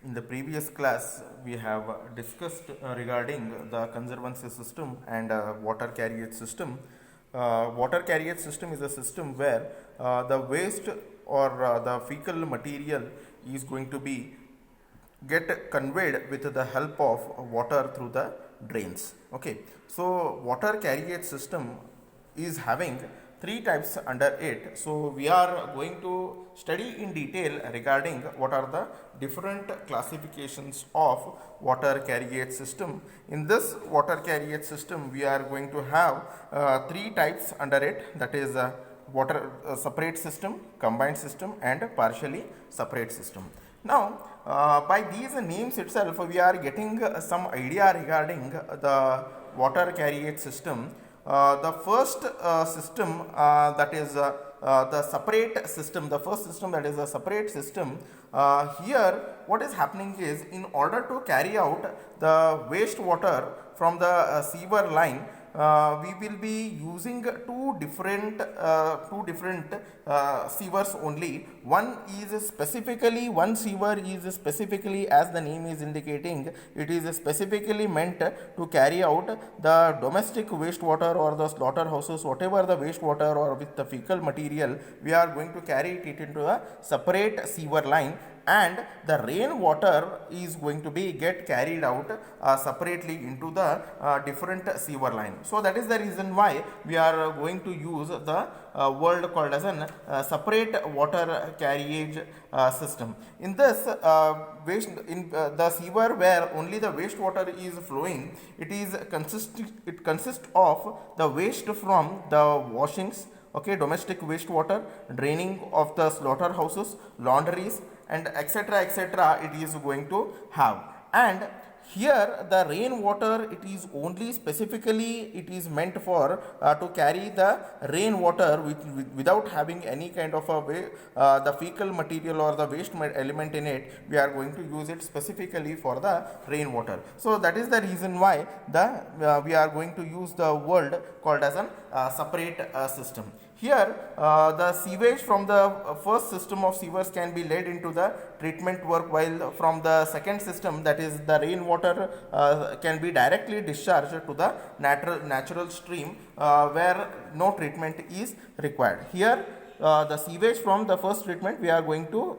In the previous class, we have discussed regarding the conservancy system and water carriage system. Water carriage system is a system where the waste or the fecal material is going to be get conveyed with the help of water through the drains. Okay, so water carriage system is having three types under it. So we are going to study in detail regarding what are the different classifications of water carriage system. In this water carriage system, we are going to have three types under it, that is water separate system, combined system and partially separate system. Now, by these names itself, we are getting some idea regarding the water carriage system. The first system that is the separate system, the first system that is a separate system, here what is happening is, in order to carry out the wastewater from the sewer line, we will be using two different sewers only. One sewer is specifically, as the name is indicating, it is specifically meant to carry out the domestic wastewater or the slaughterhouses, whatever the wastewater or with the fecal material, we are going to carry it into a separate sewer line, and the rainwater is going to be get carried out separately into the different sewer line. So that is the reason why we are going to use the word called as an separate water carriage system. In this the sewer where only the wastewater is flowing, it consists of the waste from the washings, okay, domestic wastewater, draining of the slaughterhouses, laundries, and etc. it is going to have. And here the rainwater, it is only specifically it is meant for to carry the rainwater without having any kind of a way, the fecal material or the waste element in it. We are going to use it specifically for the rainwater. So that is the reason why we are going to use the word called as an separate system. Here, the sewage from the first system of sewers can be led into the treatment work, while from the second system, that is the rainwater, can be directly discharged to the natural stream where no treatment is required. Here, the sewage from the first treatment, we are going to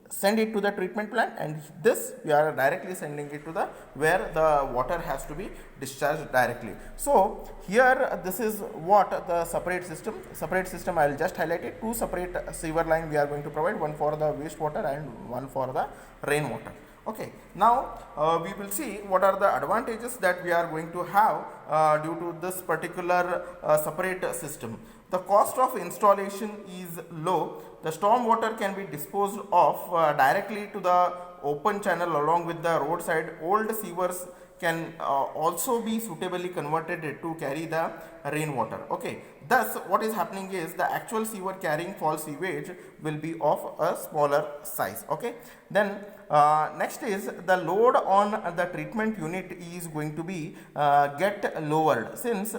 send it to the treatment plant, and this we are directly sending it to the where the water has to be discharged directly. So here this is what the separate system I will just highlight it. Two separate sewer line we are going to provide, one for the wastewater and one for the rainwater. Okay, now we will see what are the advantages that we are going to have due to this particular separate system. The cost of installation is low. The storm water can be disposed of directly to the open channel along with the roadside. Old sewers can also be suitably converted to carry the rainwater. Okay, thus what is happening is the actual sewer carrying fall sewage will be of a smaller size. Okay, then next is the load on the treatment unit is going to be get lowered, since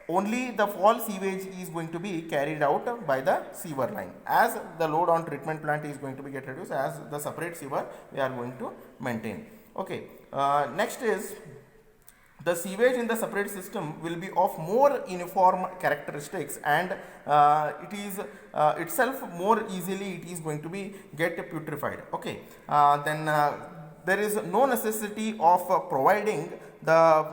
only the fall sewage is going to be carried out by the sewer line, as the load on treatment plant is going to be get reduced, as the separate sewer we are going to maintain. Okay, next is the sewage in the separate system will be of more uniform characteristics, and it is itself more easily it is going to be get putrefied. Okay, then there is no necessity of providing the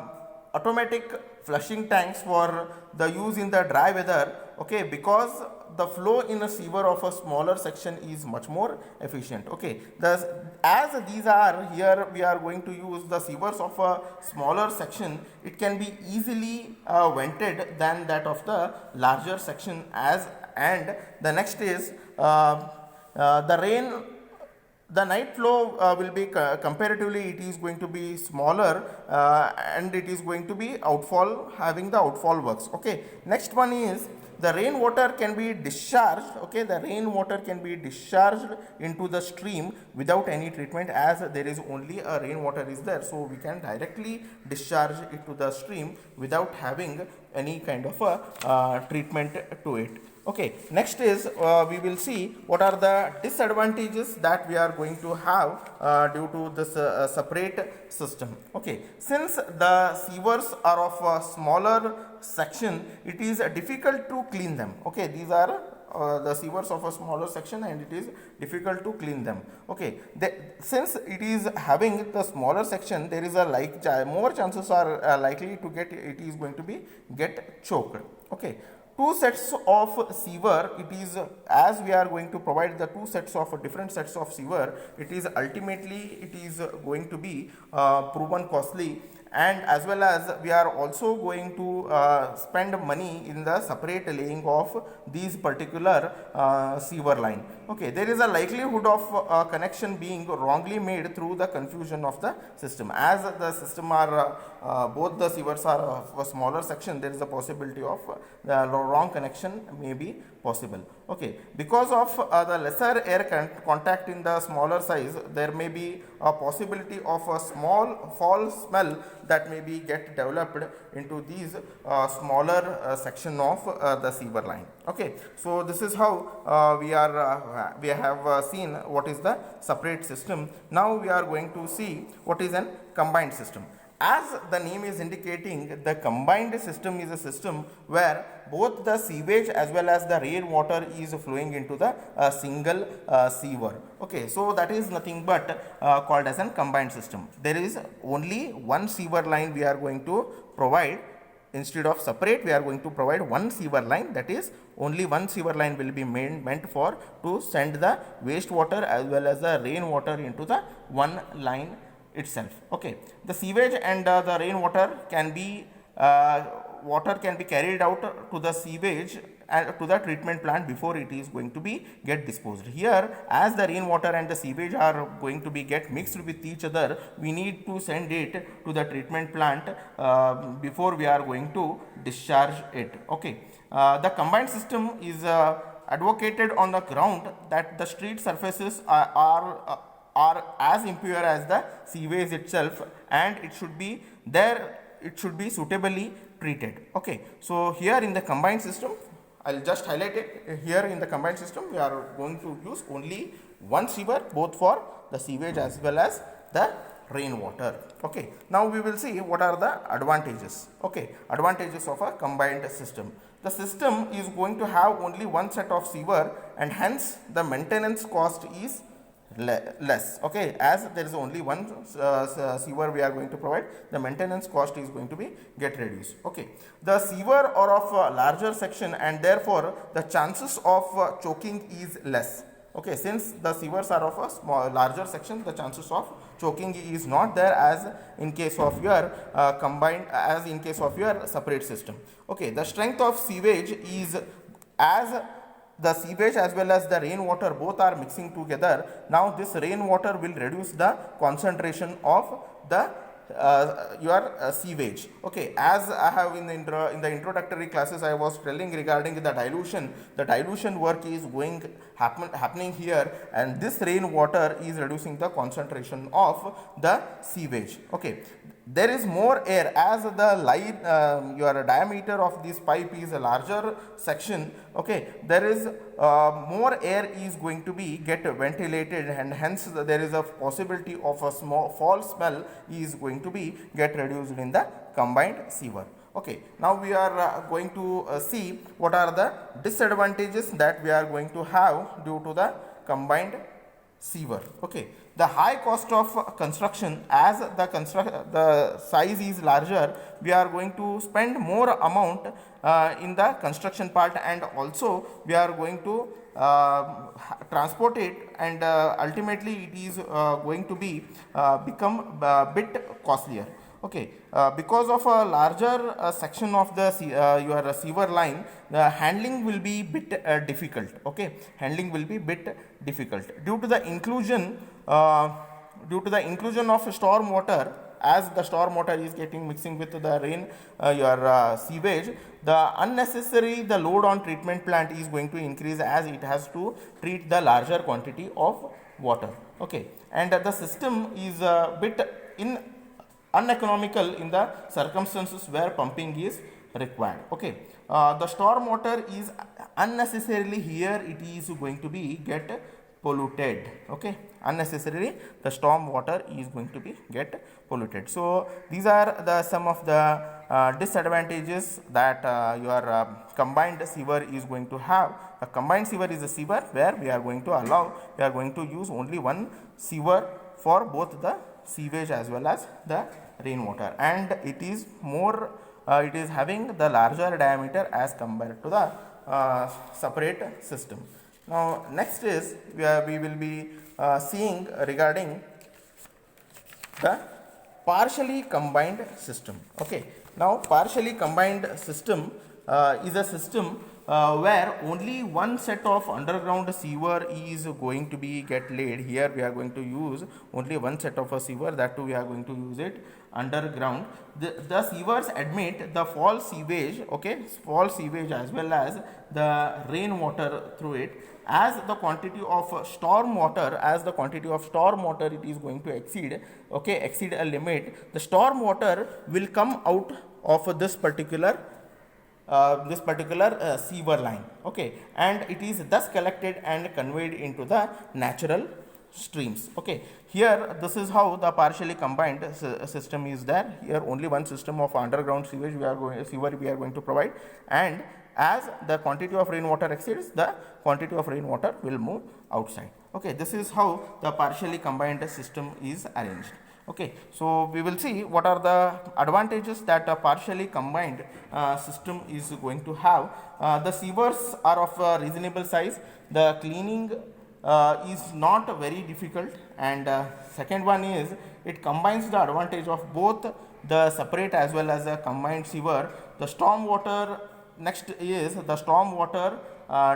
automatic flushing tanks for the use in the dry weather. Okay, because the flow in a sewer of a smaller section is much more efficient. Okay, thus as these are here, we are going to use the sewers of a smaller section. It can be easily vented than that of the larger section. And the next is the night flow will be comparatively it is going to be smaller, and it is going to be having the outfall works. Okay, next one is the rainwater can be discharged. Okay, the rainwater can be discharged into the stream without any treatment, as there is only a rainwater is there, so we can directly discharge it to the stream without having any kind of a treatment to it. Okay, next is we will see what are the disadvantages that we are going to have due to this separate system. Okay, since the sewers are of a smaller section, it is difficult to clean them. Okay, these are the sewers of a smaller section and it is difficult to clean them. Okay, since it is having the smaller section, there is a more chances are likely to get, it is going to be get choked. Okay, two sets of sewer, it is as we are going to provide the two sets of different sets of sewer, it is ultimately it is going to be proven costly, and as well as we are also going to spend money in the separate laying of these particular sewer line. Okay, there is a likelihood of connection being wrongly made through the confusion of the system. As the system are both the sewers are of a smaller section, there is a possibility of the wrong connection may be possible. Okay, because of the lesser air contact in the smaller size, there may be a possibility of a small foul smell that may be get developed into these smaller section of the sewer line. Okay, so this is how we have seen what is the separate system. Now we are going to see what is an combined system. As the name is indicating, the combined system is a system where both the sewage as well as the rainwater is flowing into the single sewer. Okay, so that is nothing but called as a combined system. There is only one sewer line we are going to provide. Instead of separate, we are going to provide one sewer line, that is only one sewer line will be meant for to send the wastewater as well as the rainwater into the one line itself. Okay, the sewage and the rainwater can be water can be carried out to the sewage and to the treatment plant before it is going to be get disposed. Here, as the rainwater and the sewage are going to be get mixed with each other, we need to send it to the treatment plant before we are going to discharge it. Okay, the combined system is advocated on the ground that the street surfaces are as impure as the sewage itself, and it should be there, it should be suitably treated. Okay, so here in the combined system, I'll just highlight it here. In the combined system, we are going to use only one sewer both for the sewage as well as the rainwater. Okay, now we will see what are the advantages. Okay, advantages of a combined system. The system is going to have only one set of sewer, and hence the maintenance cost is less. Okay, as there is only one sewer we are going to provide, the maintenance cost is going to be get reduced. Okay, the sewer are of a larger section and therefore the chances of choking is less. Okay, since the sewers are of a larger section, the chances of choking is not there as in case of your combined, as in case of your separate system. Okay, the strength of sewage is as the sewage as well as the rainwater both are mixing together. Now this rainwater will reduce the concentration of the your sewage. Okay, as I have in the introductory classes I was telling regarding the dilution work is happening here, and this rainwater is reducing the concentration of the sewage. Okay, there is more air as the line your diameter of this pipe is a larger section. Okay, there is more air is going to be get ventilated, and hence there is a possibility of a small foul smell is going to be get reduced in the combined sewer. Okay, now we are going to see what are the disadvantages that we are going to have due to the combined sewer. Okay, the high cost of construction, as the size is larger, we are going to spend more amount in the construction part, and also we are going to transport it, and ultimately it is going to be become a bit costlier. Okay, because of a larger section of the your sewer line, the handling will be bit difficult. Okay, handling will be bit difficult due to the inclusion of storm water. As the storm water is getting mixing with the rain, your sewage, the load on treatment plant is going to increase as it has to treat the larger quantity of water. Okay, and the system is a bit uneconomical in the circumstances where pumping is required. Okay, the storm water is unnecessarily here, it is going to be get polluted. Okay, unnecessarily the storm water is going to be get polluted. So these are the some of the disadvantages that your combined sewer is going to have. A combined sewer is a sewer where we are going to use only one sewer for both the sewage as well as the rainwater, and it is more it is having the larger diameter as compared to the separate system. Now next is we will be seeing regarding the partially combined system. Okay, now partially combined system is a system where only one set of underground sewer is going to be get laid. Here we are going to use only one set of a sewer, that too we are going to use it underground. The sewers admit the fall sewage, okay, fall sewage as well as the rainwater through it. As the quantity of storm water it is going to exceed a limit, the storm water will come out of this particular sewer line. Okay, and it is thus collected and conveyed into the natural streams. Okay, here this is how the partially combined system is there. Here only one system of underground sewage we are going to provide, and as the quantity of rainwater exceeds, the quantity of rainwater will move outside. Okay, this is how the partially combined system is arranged. Okay, so we will see what are the advantages that a partially combined system is going to have. The sewers are of a reasonable size, the cleaning is not very difficult, and second one is it combines the advantage of both the separate as well as a combined sewer. The storm water, next is the storm water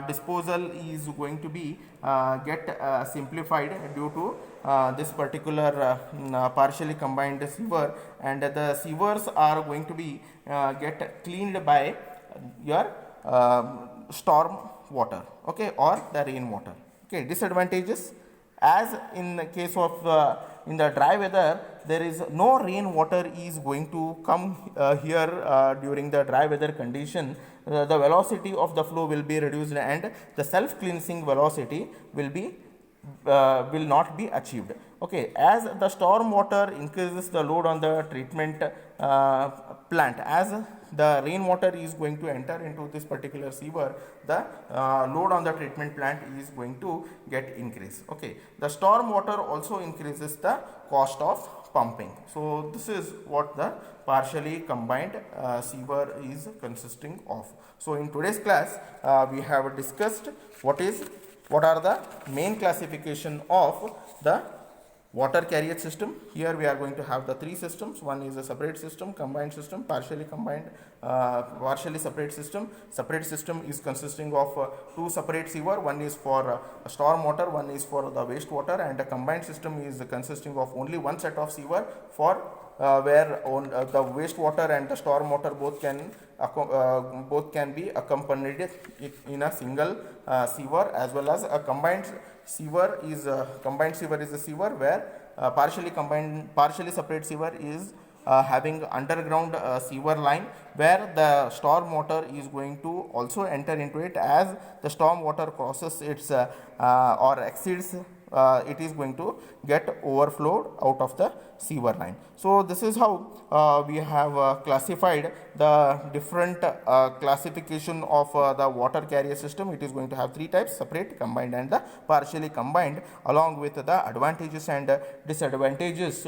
disposal is going to be get simplified due to this particular partially combined sewer, and the sewers are going to be get cleaned by your storm water, okay, or the rainwater. Okay, disadvantages, as in the case of in the dry weather, there is no rainwater is going to come here during the dry weather condition. The velocity of the flow will be reduced, and the self cleansing velocity will not be achieved. Okay, as the storm water increases the load on the treatment plant, as the rainwater is going to enter into this particular sewer, the load on the treatment plant is going to get increased. Okay, the storm water also increases the cost of pumping. So this is what the partially combined sewer is consisting of. So in today's class we have discussed what are the main classification of the water carriage system. Here we are going to have the three systems. One is a separate system, combined system, partially combined, partially separate system. Separate system is consisting of two separate sewer. One is for storm water, one is for the waste water, and a combined system is consisting of only one set of sewer for where the wastewater and the storm water both can be accompanied in a single sewer, as well as a combined sewer is a sewer where partially separate sewer is having underground sewer line, where the storm water is going to also enter into it. As the storm water crosses its or exceeds, it is going to get overflowed out of the sewer line. So this is how we have classified the different classification of the water carrier system. It is going to have three types: separate, combined, and the partially combined, along with the advantages and disadvantages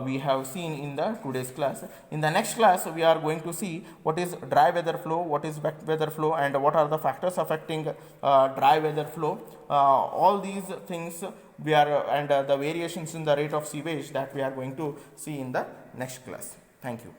we have seen in the today's class. In the next class we are going to see what is dry weather flow, what is wet weather flow, and what are the factors affecting dry weather flow. All these things we are and the variations in the rate of sewage that we are going to see in the next class. Thank you.